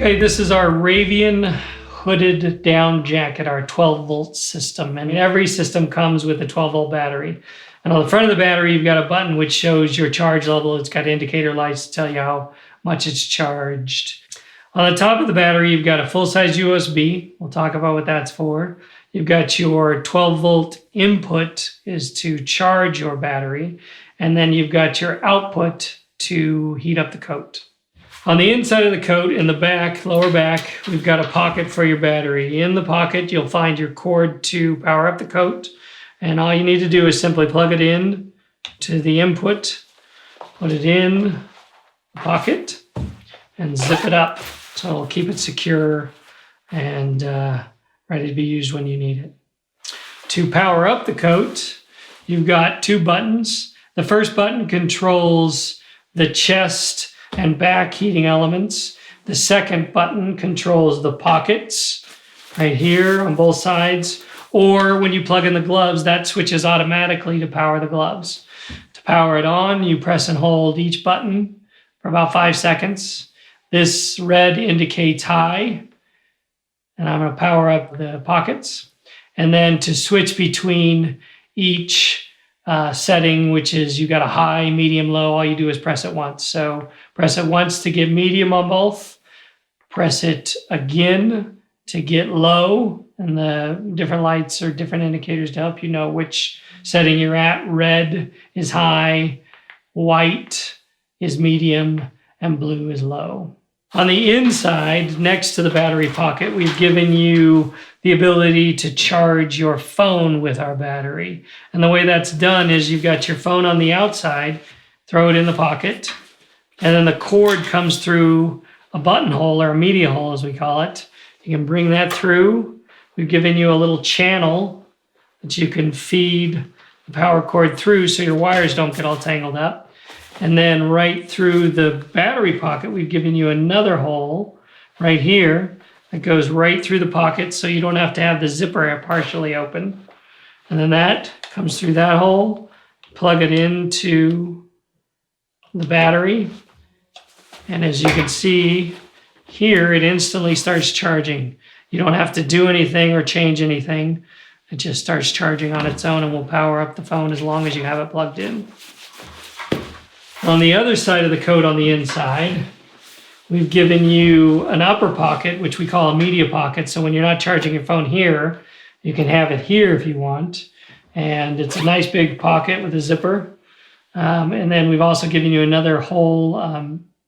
Okay, this is our Ravean hooded down jacket, our 12 volt system. And every system comes with a 12 volt battery. And on the front of the battery, you've got a button which shows your charge level. It's got indicator lights to tell you how much it's charged. On the top of the battery, you've got a full-size USB. We'll talk about what that's for. You've got your 12 volt input is to charge your battery. And then you've got your output to heat up the coat. On the inside of the coat, in the back, lower back, we've got a pocket for your battery. In the pocket, you'll find your cord to power up the coat. And all you need to do is simply plug it in to the input, put it in the pocket, and zip it up. So it'll keep it secure and ready to be used when you need it. To power up the coat, you've got two buttons. The first button controls the chest and back heating elements. The second button controls the pockets right here on both sides. Or when you plug in the gloves, that switches automatically to power the gloves. To power it on, you press and hold each button for about 5 seconds. This red indicates high, and I'm going to power up the pockets. And then to switch between each setting, which is you got a high, medium, low, all you do is press it once. So press it once to get medium on both. Press it again to get low. And the different lights are different indicators to help you know which setting you're at. Red is high, white is medium, and blue is low. On the inside, next to the battery pocket, we've given you the ability to charge your phone with our battery. And the way that's done is you've got your phone on the outside, throw it in the pocket, and then the cord comes through a buttonhole or a media hole, as we call it. You can bring that through. We've given you a little channel that you can feed the power cord through so your wires don't get all tangled up. And then right through the battery pocket, we've given you another hole right here that goes right through the pocket so you don't have to have the zipper partially open. And then that comes through that hole, plug it into the battery. And as you can see here, it instantly starts charging. You don't have to do anything or change anything. It just starts charging on its own and will power up the phone as long as you have it plugged in. On the other side of the coat on the inside, we've given you an upper pocket, which we call a media pocket. So when you're not charging your phone here, you can have it here if you want. And it's a nice big pocket with a zipper. And then we've also given you another hole,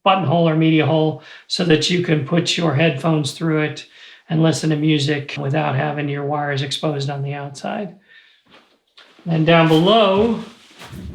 buttonhole or media hole, so that you can put your headphones through it and listen to music without having your wires exposed on the outside. And down below,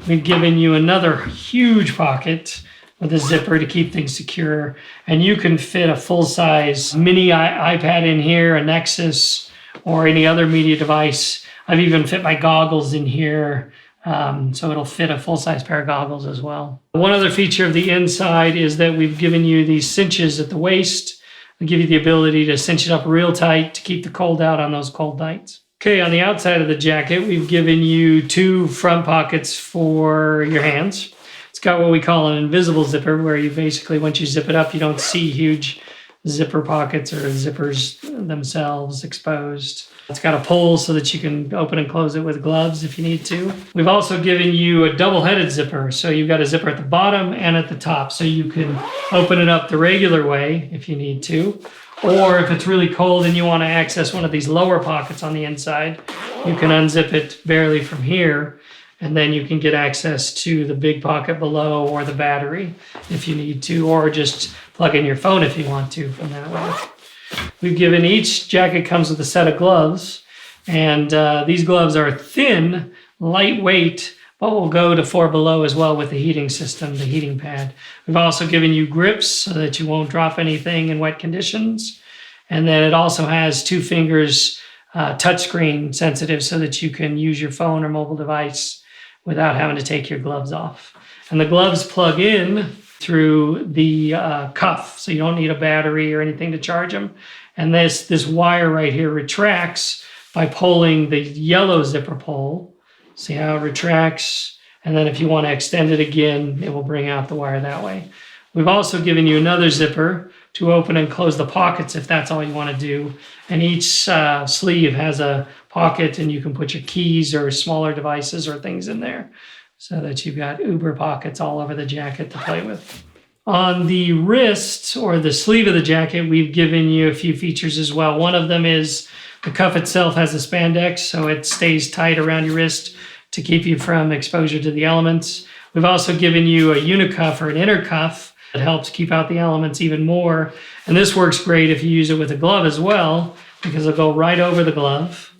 we've given you another huge pocket with a zipper to keep things secure. And you can fit a full-size mini iPad in here, a Nexus, or any other media device. I've even fit my goggles in here, so it'll fit a full-size pair of goggles as well. One other feature of the inside is that we've given you these cinches at the waist. They give you the ability to cinch it up real tight to keep the cold out on those cold nights. Okay, on the outside of the jacket, we've given you two front pockets for your hands. It's got what we call an invisible zipper, where you basically, once you zip it up, you don't see huge zipper pockets or zippers themselves exposed. It's got a pull so that you can open and close it with gloves if you need to. We've also given you a double-headed zipper. So you've got a zipper at the bottom and at the top. So you can open it up the regular way if you need to. Or if it's really cold and you want to access one of these lower pockets on the inside, you can unzip it barely from here, and then you can get access to the big pocket below or the battery if you need to, or just plug in your phone if you want to from that way. We've given each jacket comes with a set of gloves, and these gloves are thin, lightweight, but will go to 4 below as well with the heating system, the heating pad. We've also given you grips so that you won't drop anything in wet conditions. And then it also has 2 fingers touchscreen sensitive so that you can use your phone or mobile device without having to take your gloves off. And the gloves plug in through the cuff, so you don't need a battery or anything to charge them. And this wire right here retracts by pulling the yellow zipper pull. See how it retracts? And then if you want to extend it again, it will bring out the wire that way. We've also given you another zipper to open and close the pockets if that's all you want to do. And each sleeve has a pocket, and you can put your keys or smaller devices or things in there, so that you've got uber pockets all over the jacket to play with. On the wrist or the sleeve of the jacket, we've given you a few features as well. One of them is the cuff itself has a spandex, so it stays tight around your wrist to keep you from exposure to the elements. We've also given you a unicuff or an inner cuff that helps keep out the elements even more. And this works great if you use it with a glove as well, because it'll go right over the glove.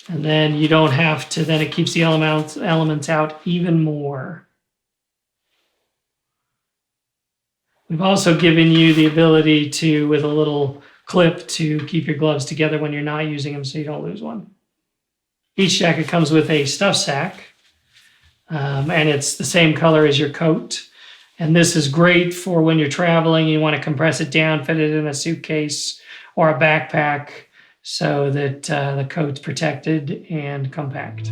And then you don't have to, then it keeps the elements out even more. We've also given you the ability to, with a little clip, to keep your gloves together when you're not using them so you don't lose one. Each jacket comes with a stuff sack, and it's the same color as your coat. And this is great for when you're traveling, you want to compress it down, fit it in a suitcase or a backpack so that the coat's protected and compact.